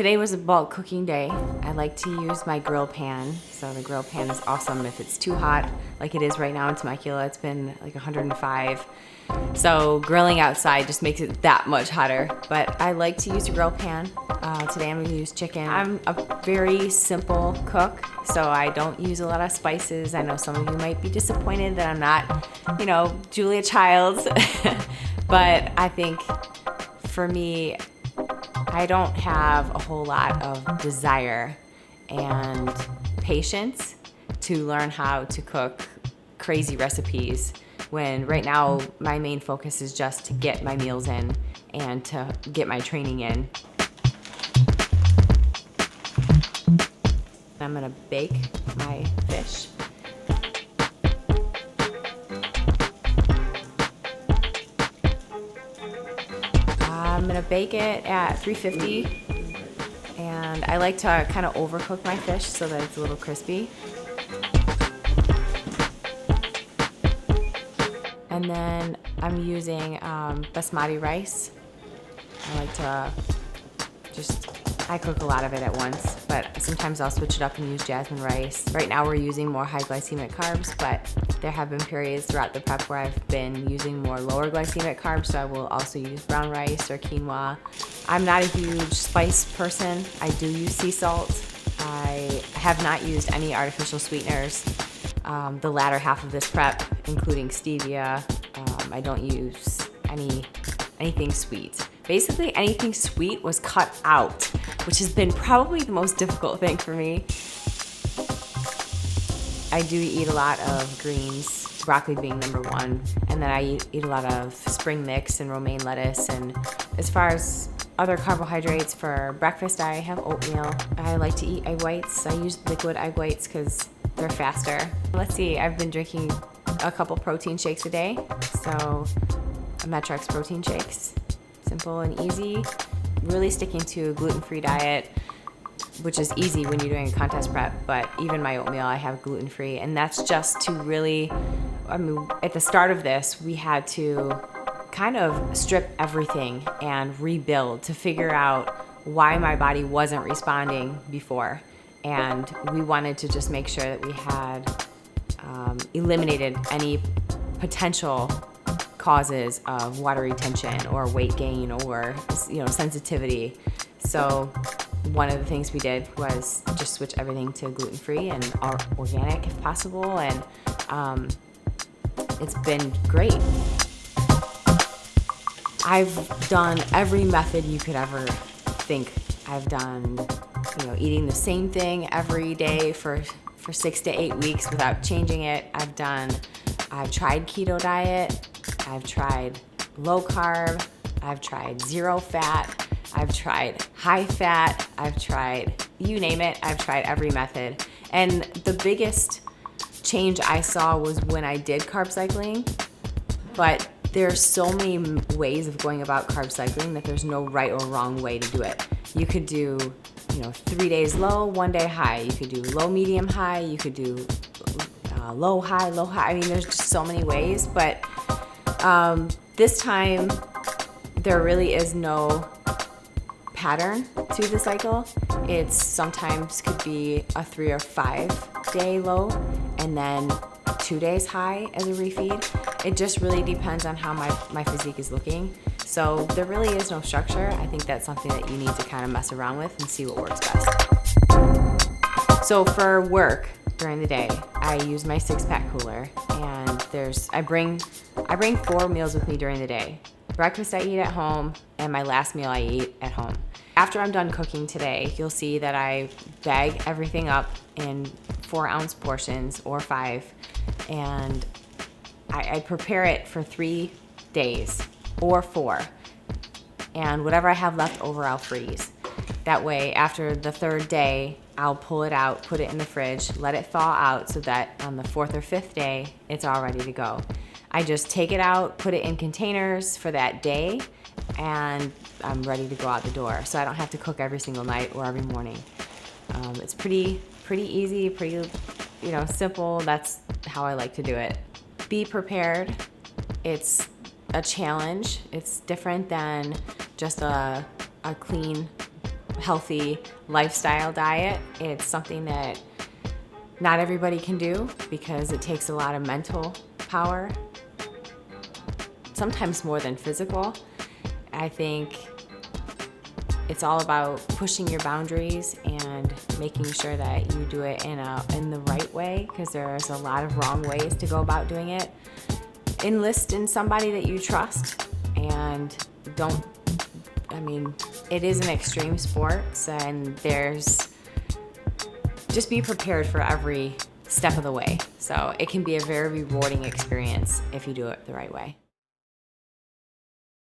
Today was a bulk cooking day. I like to use my grill pan. So the grill pan is awesome if it's too hot, like it is right now in Temecula. It's been like 105. So grilling outside just makes it that much hotter. But I like to use a grill pan. Today I'm gonna use chicken. I'm a very simple cook, so I don't use a lot of spices. I know some of you might be disappointed that I'm not, Julia Childs. But I think for me, I don't have a whole lot of desire and patience to learn how to cook crazy recipes when right now my main focus is just to get my meals in and to get my training in. I'm gonna bake my fish. I'm gonna bake it at 350, and I like to kind of overcook my fish so that it's a little crispy. And then I'm using basmati rice. I like to I cook a lot of it at once, but sometimes I'll switch it up and use jasmine rice. Right now we're using more high glycemic carbs, but there have been periods throughout the prep where I've been using more lower glycemic carbs, so I will also use brown rice or quinoa. I'm not a huge spice person. I do use sea salt. I have not used any artificial sweeteners the latter half of this prep, including stevia. I don't use anything sweet. Basically anything sweet was cut out, which has been probably the most difficult thing for me. I do eat a lot of greens, broccoli being number one, and then I eat a lot of spring mix and romaine lettuce. And as far as other carbohydrates for breakfast, I have oatmeal. I like to eat egg whites. I use liquid egg whites because they're faster. Let's see, I've been drinking a couple protein shakes a day. So Metrex protein shakes. Simple and easy. Really sticking to a gluten-free diet, which is easy when you're doing a contest prep, but even my oatmeal I have gluten-free, and that's just to really, at the start of this, we had to kind of strip everything and rebuild to figure out why my body wasn't responding before. And we wanted to just make sure that we had eliminated any potential causes of water retention or weight gain or sensitivity. So one of the things we did was just switch everything to gluten-free and organic if possible, and it's been great. I've done every method you could ever think. I've done eating the same thing every day for 6 to 8 weeks without changing it. I've tried keto diet. I've tried low carb, I've tried zero fat, I've tried high fat, I've tried, you name it, I've tried every method. And the biggest change I saw was when I did carb cycling, but there's so many ways of going about carb cycling that there's no right or wrong way to do it. You could do 3 days low, 1 day high. You could do low, medium, high. You could do low, high, low, high. I mean, there's just so many ways, but this time, there really is no pattern to the cycle. It sometimes could be a 3 or 5 day low and then 2 days high as a refeed. It just really depends on how my physique is looking. So there really is no structure. I think that's something that you need to kind of mess around with and see what works best. So for work during the day, I use my 6-pack cooler, and I bring 4 meals with me during the day. Breakfast I eat at home, and my last meal I eat at home. After I'm done cooking today, you'll see that I bag everything up in 4-ounce portions or 5, and I prepare it for 3 days or 4, and whatever I have left over I'll freeze. That way, after the 3rd day, I'll pull it out, put it in the fridge, let it thaw out so that on the 4th or 5th day, it's all ready to go. I just take it out, put it in containers for that day, and I'm ready to go out the door. So I don't have to cook every single night or every morning. It's pretty easy, pretty simple. That's how I like to do it. Be prepared. It's a challenge. It's different than just a clean, healthy lifestyle diet. It's something that not everybody can do because it takes a lot of mental power, sometimes more than physical. I think it's all about pushing your boundaries and making sure that you do it in the right way, because there's a lot of wrong ways to go about doing it. Enlist in somebody that you trust, and it is an extreme sport, and just be prepared for every step of the way. So it can be a very rewarding experience if you do it the right way.